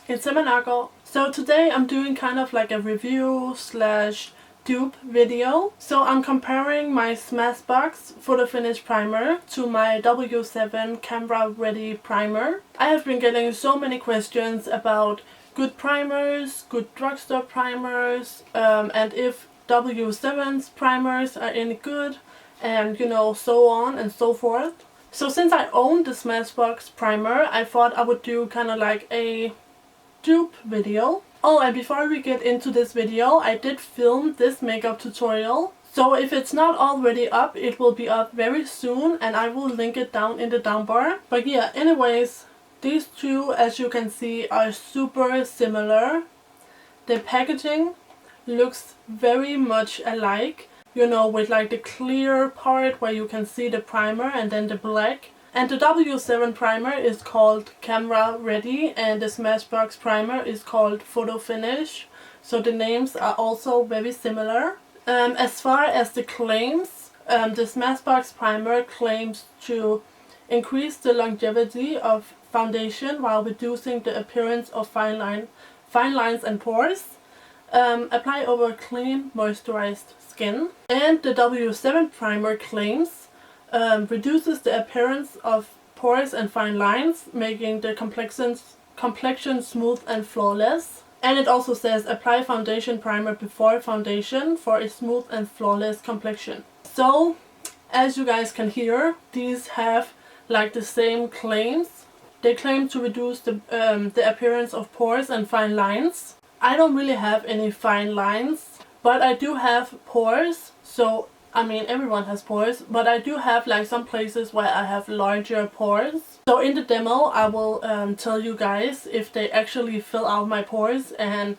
It's Nørgaard. So today I'm doing kind of like a review slash dupe video. So I'm comparing my Smashbox Photo Finish Primer to my W7 Camera Ready Primer. I have been getting so many questions about good primers, good drugstore primers, and if W7's primers are any good, and so on and so forth. So since I own the Smashbox primer, I thought I would do kind of like a dupe video. Oh, and before we get into this video, I did film this makeup tutorial. So if it's not already up, it will be up very soon and I will link it down in the down bar. But yeah, anyways, these two, as you can see, are super similar. The packaging looks very much alike, with like the clear part where you can see the primer and then the black. And the W7 primer is called Camera Ready and the Smashbox primer is called Photo Finish. So the names are also very similar. As far as the claims, the Smashbox primer claims to increase the longevity of foundation while reducing the appearance of fine lines and pores. Apply over clean, moisturized skin. And the W7 primer claims reduces the appearance of pores and fine lines, making the complexion smooth and flawless. And it also says apply foundation primer before foundation for a smooth and flawless complexion. So, as you guys can hear, these have like the same claims. They claim to reduce the appearance of pores and fine lines. I don't really have any fine lines, but I do have pores. So I mean, everyone has pores, but I do have like some places where I have larger pores. So in the demo, I will tell you guys if they actually fill out my pores and,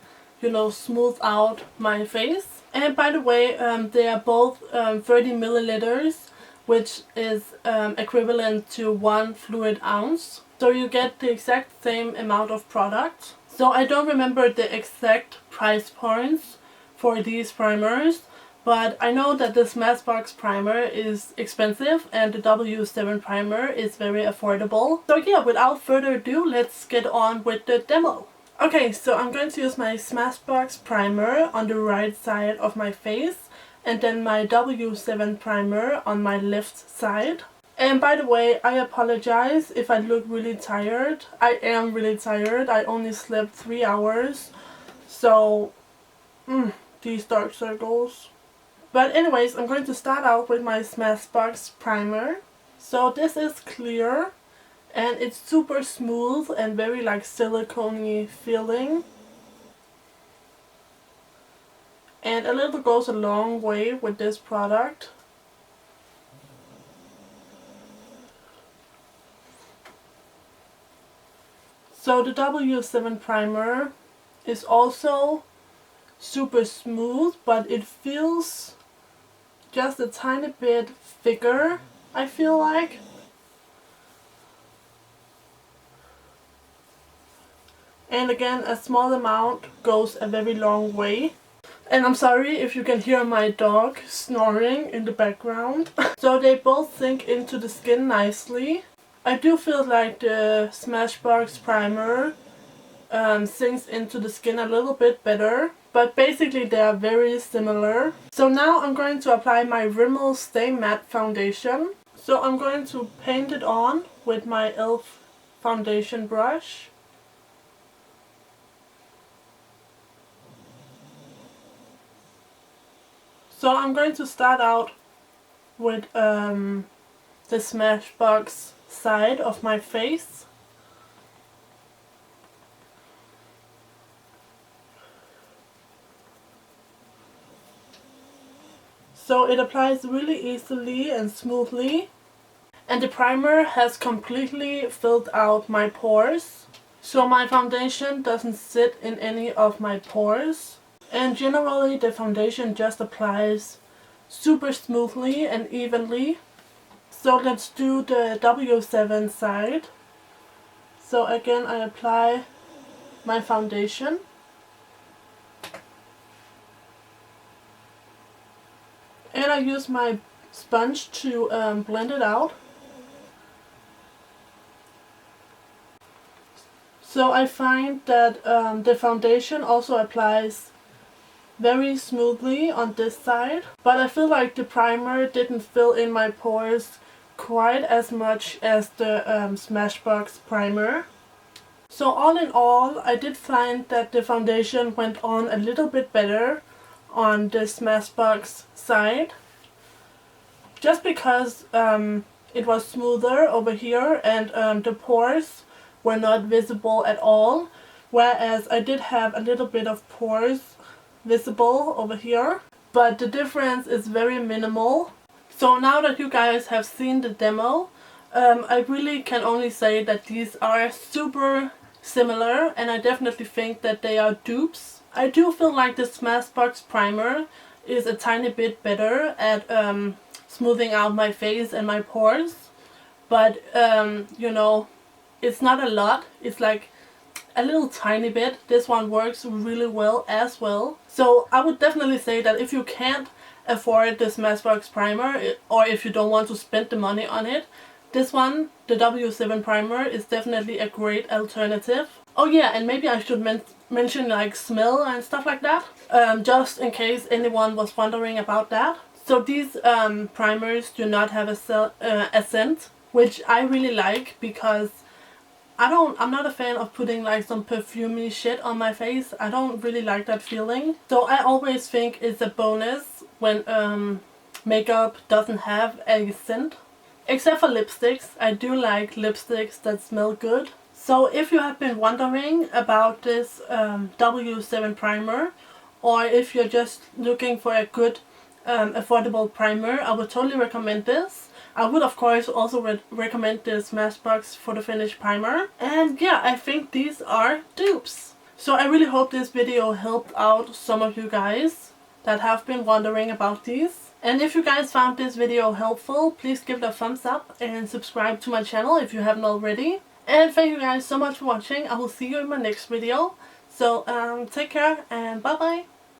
smooth out my face. And by the way, they are both 30 milliliters, which is equivalent to 1 fluid ounce. So you get the exact same amount of product. So I don't remember the exact price points for these primers. But I know that the Smashbox primer is expensive and the W7 primer is very affordable. So yeah, without further ado, let's get on with the demo. Okay, so I'm going to use my Smashbox primer on the right side of my face and then my W7 primer on my left side. And by the way, I apologize if I look really tired. I am really tired. I only slept 3 hours. So, these dark circles. But anyways, I'm going to start out with my Smashbox primer. So this is clear and it's super smooth and very like silicone-y feeling. And a little goes a long way with this product. So the W7 primer is also super smooth, but it feels just a tiny bit thicker, I feel like. And again, a small amount goes a very long way. And I'm sorry if you can hear my dog snoring in the background. So they both sink into the skin nicely. I do feel like the Smashbox primer sinks into the skin a little bit better. But basically they are very similar. So now I'm going to apply my Rimmel Stay Matte foundation. So I'm going to paint it on with my e.l.f. foundation brush. So I'm going to start out with the Smashbox side of my face. So it applies really easily and smoothly. And the primer has completely filled out my pores. So my foundation doesn't sit in any of my pores. And generally the foundation just applies super smoothly and evenly. So let's do the W7 side. So again I apply my foundation. And I use my sponge to blend it out. So I find that the foundation also applies very smoothly on this side, but I feel like the primer didn't fill in my pores quite as much as the Smashbox primer. So all in all, I did find that the foundation went on a little bit better on the Smashbox side, just because it was smoother over here and the pores were not visible at all, whereas I did have a little bit of pores visible over here, but the difference is very minimal. So now that you guys have seen the demo, I really can only say that these are super similar, and I definitely think that they are dupes. I do feel like the Smashbox primer is a tiny bit better at smoothing out my face and my pores, but you know, it's not a lot. It's like a little tiny bit. This one works really well as well. So I would definitely say that if you can't afford the Smashbox primer, or if you don't want to spend the money on it, this one, the W7 primer, is definitely a great alternative. Oh yeah, and maybe I should mention like smell and stuff like that, just in case anyone was wondering about that. So these primers do not have a scent, which I really like, because I'm not a fan of putting like some perfumey shit on my face. I don't really like that feeling. So I always think it's a bonus when makeup doesn't have a scent. Except for lipsticks. I do like lipsticks that smell good. So if you have been wondering about this W7 primer, or if you're just looking for a good affordable primer, I would totally recommend this. I would of course also recommend the Smashbox Photo Finish Primer. And yeah, I think these are dupes. So I really hope this video helped out some of you guys that have been wondering about these. And if you guys found this video helpful, please give it a thumbs up and subscribe to my channel if you haven't already. And thank you guys so much for watching. I will see you in my next video. So take care and bye bye.